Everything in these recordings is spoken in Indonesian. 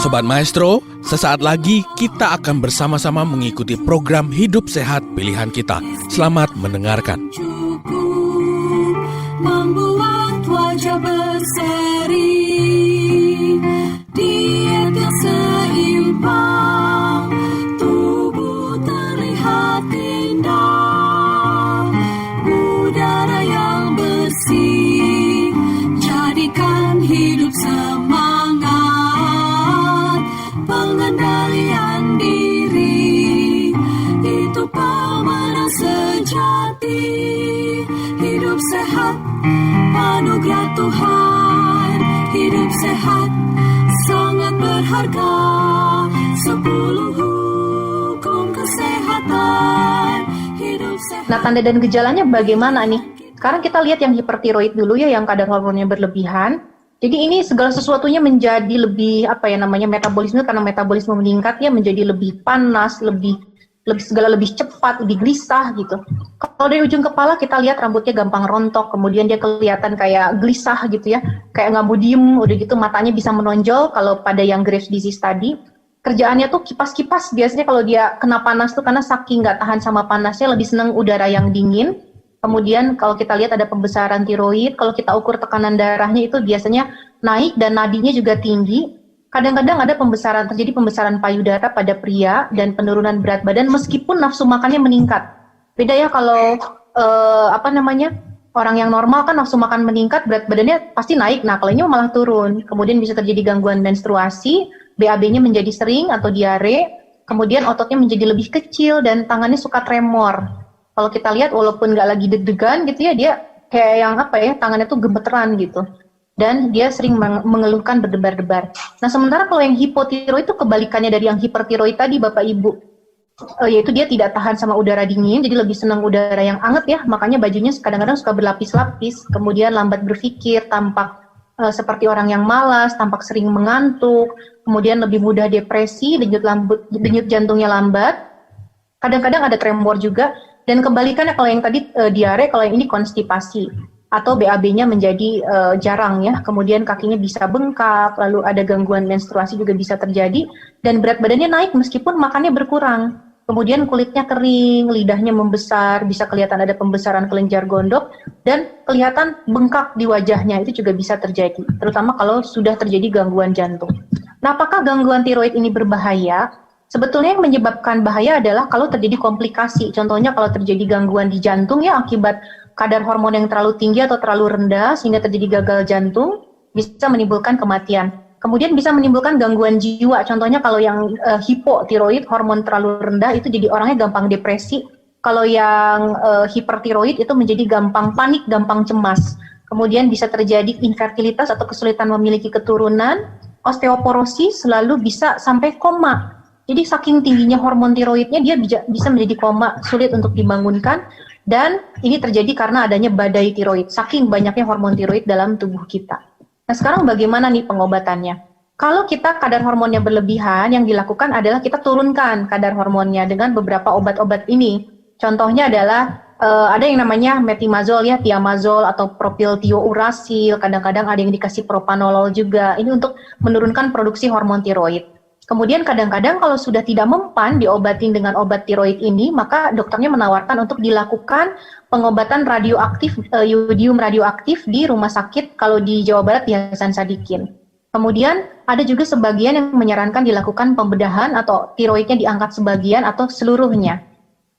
Sobat Maestro, sesaat lagi kita akan bersama-sama mengikuti program Hidup Sehat Pilihan Kita. Selamat mendengarkan. Membuat wajah berseri, diet yang seimbang, tubuh terlihat indah, udara yang bersih, jadikan hidup semangat, pengendalian diri, itu pemenang sejati. Hidup sehat, anugerah Tuhan. Hidup sehat, sangat berharga. 10 hukum kesehatan. Hidup sehat. Nah, tanda dan gejalanya bagaimana nih? Sekarang kita lihat yang hipertiroid dulu ya, yang kadar hormonnya berlebihan. Jadi ini segala sesuatunya menjadi lebih, metabolisme, karena metabolisme meningkat ya, menjadi lebih panas, lebih segala lebih cepat, lebih gelisah gitu. Kalau dari ujung kepala kita lihat rambutnya gampang rontok, kemudian dia kelihatan kayak gelisah gitu ya, kayak nggak mau diem, udah gitu matanya bisa menonjol. Kalau pada yang Graves' disease tadi, kerjaannya tuh kipas-kipas, biasanya kalau dia kena panas tuh karena saking nggak tahan sama panasnya, lebih senang udara yang dingin. Kemudian kalau kita lihat ada pembesaran tiroid, kalau kita ukur tekanan darahnya itu biasanya naik dan nadinya juga tinggi. Kadang-kadang ada terjadi pembesaran payudara pada pria dan penurunan berat badan meskipun nafsu makannya meningkat. Beda ya kalau orang yang normal kan nafsu makan meningkat, berat badannya pasti naik. Nah, kalau ini malah turun. Kemudian bisa terjadi gangguan menstruasi, BAB-nya menjadi sering atau diare, kemudian ototnya menjadi lebih kecil dan tangannya suka tremor. Kalau kita lihat walaupun nggak lagi deg-degan gitu ya, dia kayak yang tangannya tuh gemeteran gitu. Dan dia sering mengeluhkan berdebar-debar. Nah, sementara kalau yang hipotiroid itu kebalikannya dari yang hipertiroid tadi, Bapak Ibu. Yaitu dia tidak tahan sama udara dingin, jadi lebih senang udara yang hangat ya, makanya bajunya kadang-kadang suka berlapis-lapis, kemudian lambat berpikir, tampak seperti orang yang malas, tampak sering mengantuk, kemudian lebih mudah depresi, denyut jantungnya lambat, kadang-kadang ada tremor juga, dan kebalikannya kalau yang tadi diare, kalau yang ini konstipasi. Atau BAB-nya menjadi jarang ya, kemudian kakinya bisa bengkak, lalu ada gangguan menstruasi juga bisa terjadi, dan berat badannya naik meskipun makannya berkurang. Kemudian kulitnya kering, lidahnya membesar, bisa kelihatan ada pembesaran kelenjar gondok, dan kelihatan bengkak di wajahnya, itu juga bisa terjadi, terutama kalau sudah terjadi gangguan jantung. Nah, apakah gangguan tiroid ini berbahaya? Sebetulnya yang menyebabkan bahaya adalah kalau terjadi komplikasi, contohnya kalau terjadi gangguan di jantung ya akibat kadar hormon yang terlalu tinggi atau terlalu rendah sehingga terjadi gagal jantung, bisa menimbulkan kematian. Kemudian bisa menimbulkan gangguan jiwa, contohnya kalau yang hipotiroid, hormon terlalu rendah itu jadi orangnya gampang depresi. Kalau yang hipertiroid itu menjadi gampang panik, gampang cemas. Kemudian bisa terjadi infertilitas atau kesulitan memiliki keturunan, osteoporosis, lalu bisa sampai koma. Jadi saking tingginya hormon tiroidnya dia bisa menjadi koma, sulit untuk dibangunkan. Dan ini terjadi karena adanya badai tiroid, saking banyaknya hormon tiroid dalam tubuh kita. Nah, sekarang bagaimana nih pengobatannya? Kalau kita kadar hormonnya berlebihan, yang dilakukan adalah kita turunkan kadar hormonnya dengan beberapa obat-obat ini. Contohnya adalah ada yang namanya metimazol ya, tiamazol atau propiltiourasil, kadang-kadang ada yang dikasih propanolol juga. Ini untuk menurunkan produksi hormon tiroid. Kemudian kadang-kadang kalau sudah tidak mempan diobatin dengan obat tiroid ini, maka dokternya menawarkan untuk dilakukan pengobatan radioaktif, yodium radioaktif di rumah sakit, kalau di Jawa Barat di Hasan Sadikin. Kemudian ada juga sebagian yang menyarankan dilakukan pembedahan atau tiroidnya diangkat sebagian atau seluruhnya.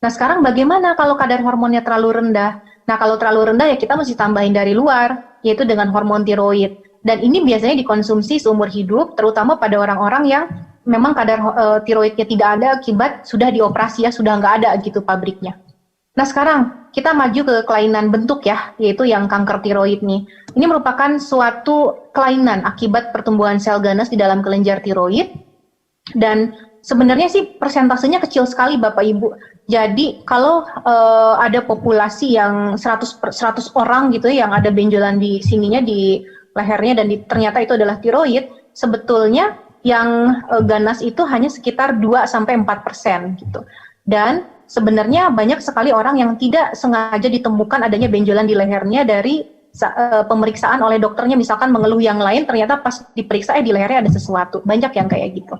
Nah, sekarang bagaimana kalau kadar hormonnya terlalu rendah? Nah, kalau terlalu rendah ya kita mesti tambahin dari luar, yaitu dengan hormon tiroid. Dan ini biasanya dikonsumsi seumur hidup, terutama pada orang-orang yang memang kadar tiroidnya tidak ada akibat sudah dioperasi ya, sudah nggak ada gitu pabriknya. Nah, sekarang kita maju ke kelainan bentuk ya, yaitu yang kanker tiroid nih. Ini merupakan suatu kelainan akibat pertumbuhan sel ganas di dalam kelenjar tiroid, dan sebenarnya sih persentasenya kecil sekali Bapak Ibu. Jadi kalau ada populasi yang 100 orang gitu ya, yang ada benjolan di sininya, di lehernya, dan ternyata itu adalah tiroid, sebetulnya yang ganas itu hanya sekitar 2-4% gitu. Dan sebenarnya banyak sekali orang yang tidak sengaja ditemukan adanya benjolan di lehernya dari pemeriksaan oleh dokternya, misalkan mengeluh yang lain, ternyata pas diperiksa di lehernya ada sesuatu. Banyak yang kayak gitu.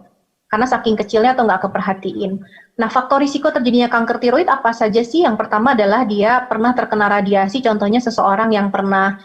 Karena saking kecilnya atau nggak keperhatiin. Nah, faktor risiko terjadinya kanker tiroid apa saja sih? Yang pertama adalah dia pernah terkena radiasi, contohnya seseorang yang pernah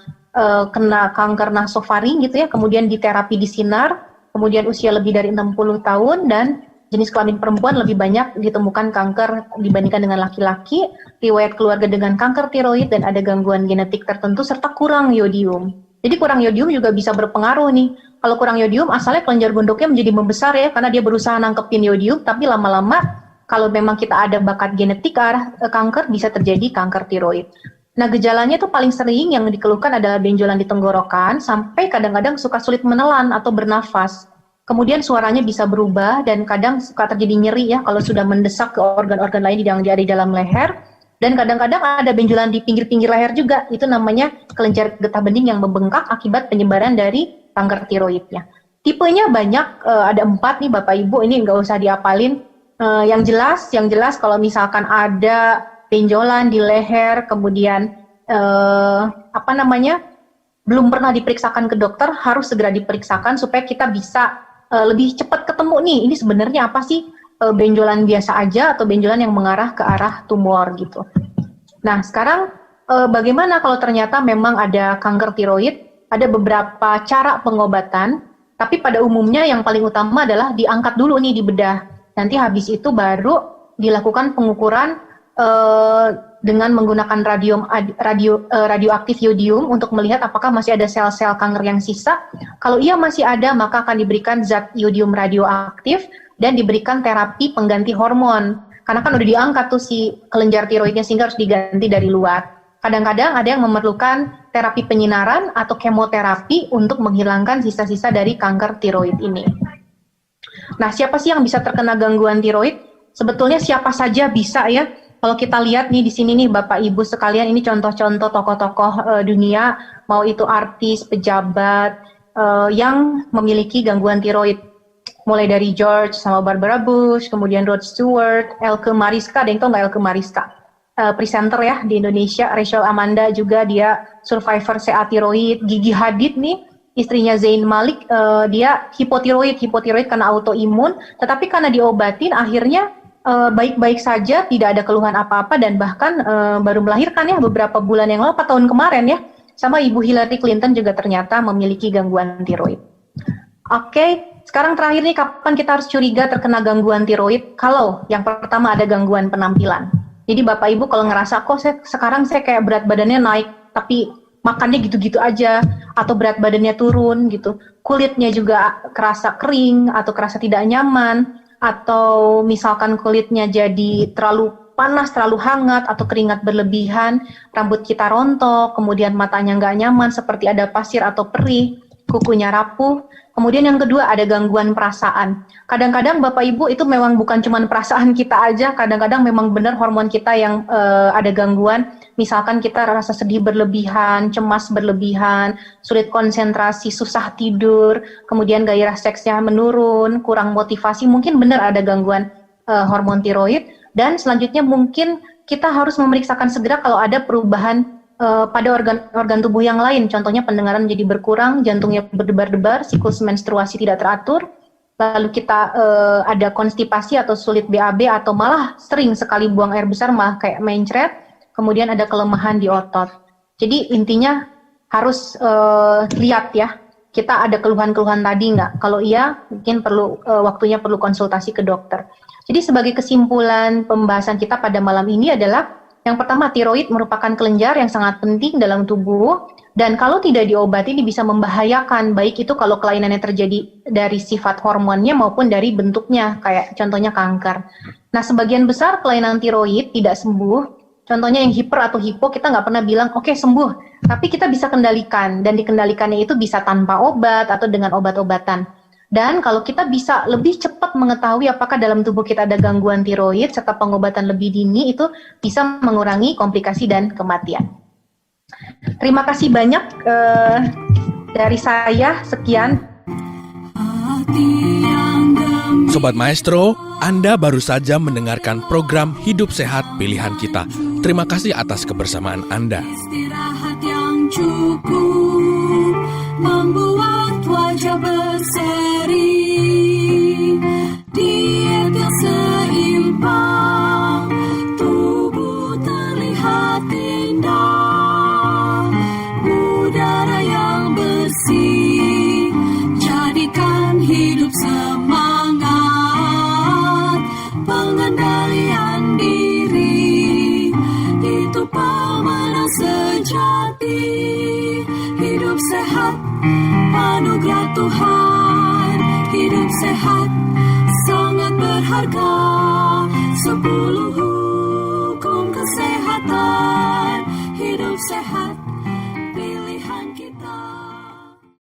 kena kanker nasofaring gitu ya, kemudian diterapi di sinar, kemudian usia lebih dari 60 tahun, dan jenis kelamin perempuan lebih banyak ditemukan kanker dibandingkan dengan laki-laki, riwayat keluarga dengan kanker tiroid, dan ada gangguan genetik tertentu, serta kurang yodium. Jadi kurang yodium juga bisa berpengaruh nih. Kalau kurang yodium, asalnya kelenjar gondoknya menjadi membesar ya, karena dia berusaha nangkepin yodium, tapi lama-lama kalau memang kita ada bakat genetik ke arah kanker, bisa terjadi kanker tiroid. Nah, gejalanya itu paling sering yang dikeluhkan adalah benjolan di tenggorokan, sampai kadang-kadang suka sulit menelan atau bernafas. Kemudian suaranya bisa berubah dan kadang suka terjadi nyeri ya kalau sudah mendesak ke organ-organ lain yang ada di dalam leher. Dan kadang-kadang ada benjolan di pinggir-pinggir leher juga. Itu namanya kelenjar getah bening yang membengkak akibat penyebaran dari kanker tiroidnya. Tipenya banyak, ada 4 nih Bapak Ibu, ini nggak usah diapalin. Yang jelas kalau misalkan ada benjolan di leher, kemudian belum pernah diperiksakan ke dokter, harus segera diperiksakan supaya kita bisa lebih cepat ketemu nih, ini sebenarnya apa sih, benjolan biasa aja atau benjolan yang mengarah ke arah tumor gitu. Nah, sekarang bagaimana kalau ternyata memang ada kanker tiroid? Ada beberapa cara pengobatan, tapi pada umumnya yang paling utama adalah diangkat dulu nih di bedah. Nanti habis itu baru dilakukan pengukuran dengan menggunakan radioaktif yodium untuk melihat apakah masih ada sel-sel kanker yang sisa. Kalau iya masih ada, maka akan diberikan zat yodium radioaktif dan diberikan terapi pengganti hormon. Karena kan udah diangkat tuh si kelenjar tiroidnya, sehingga harus diganti dari luar. Kadang-kadang ada yang memerlukan terapi penyinaran atau kemoterapi untuk menghilangkan sisa-sisa dari kanker tiroid ini. Nah, siapa sih yang bisa terkena gangguan tiroid? Sebetulnya siapa saja bisa ya. Kalau kita lihat nih di sini nih Bapak Ibu sekalian, ini contoh-contoh tokoh-tokoh dunia, mau itu artis, pejabat yang memiliki gangguan tiroid. Mulai dari George sama Barbara Bush, kemudian Rod Stewart, Elke Mariska, ada yang tahu nggak Elke Mariska? Presenter ya di Indonesia, Rachel Amanda juga dia survivor CA tiroid, Gigi Hadid nih, istrinya Zayn Malik, dia hipotiroid karena autoimun, tetapi karena diobatin akhirnya baik-baik saja, tidak ada keluhan apa-apa, dan bahkan baru melahirkan ya beberapa bulan yang lalu, tahun kemarin ya, sama Ibu Hillary Clinton juga ternyata memiliki gangguan tiroid. Oke, sekarang terakhir nih, kapan kita harus curiga terkena gangguan tiroid? Kalau yang pertama ada gangguan penampilan. Jadi Bapak Ibu kalau ngerasa, kok sekarang saya kayak berat badannya naik, tapi makannya gitu-gitu aja, atau berat badannya turun gitu, kulitnya juga kerasa kering, atau kerasa tidak nyaman, atau misalkan kulitnya jadi terlalu panas, terlalu hangat, atau keringat berlebihan, rambut kita rontok, kemudian matanya nggak nyaman seperti ada pasir atau perih, kukunya rapuh. Kemudian yang kedua ada gangguan perasaan. Kadang-kadang Bapak Ibu itu memang bukan cuma perasaan kita aja, kadang-kadang memang benar hormon kita yang ada gangguan. Misalkan kita rasa sedih berlebihan, cemas berlebihan, sulit konsentrasi, susah tidur, kemudian gairah seksnya menurun, kurang motivasi, mungkin benar ada gangguan hormon tiroid. Dan selanjutnya mungkin kita harus memeriksakan segera kalau ada perubahan pada organ tubuh yang lain, contohnya pendengaran menjadi berkurang, jantungnya berdebar-debar, siklus menstruasi tidak teratur, lalu kita ada konstipasi atau sulit BAB, atau malah sering sekali buang air besar, malah kayak mencret, kemudian ada kelemahan di otot. Jadi intinya harus lihat ya, kita ada keluhan-keluhan tadi nggak? Kalau iya, mungkin waktunya perlu konsultasi ke dokter. Jadi sebagai kesimpulan pembahasan kita pada malam ini adalah, yang pertama, tiroid merupakan kelenjar yang sangat penting dalam tubuh, dan kalau tidak diobati ini bisa membahayakan, baik itu kalau kelainannya terjadi dari sifat hormonnya maupun dari bentuknya, kayak contohnya kanker. Nah, sebagian besar kelainan tiroid tidak sembuh, contohnya yang hiper atau hipo, kita nggak pernah bilang, oke, sembuh, tapi kita bisa kendalikan, dan dikendalikannya itu bisa tanpa obat atau dengan obat-obatan. Dan kalau kita bisa lebih cepat mengetahui apakah dalam tubuh kita ada gangguan tiroid serta pengobatan lebih dini, itu bisa mengurangi komplikasi dan kematian. Terima kasih banyak dari saya, sekian. Sobat Maestro, Anda baru saja mendengarkan program Hidup Sehat Pilihan Kita. Terima kasih atas kebersamaan Anda. Istirahat yang cukup. cukup membuat wajah berseri. Diet yang seimbang, tubuh terlihat indah. Udara yang bersih, jadikan hidup semangat. Pengendalian diri, itu pemenang sejati. Hidup sehat, anugerah Tuhan. Hidup sehat, sangat berharga. 10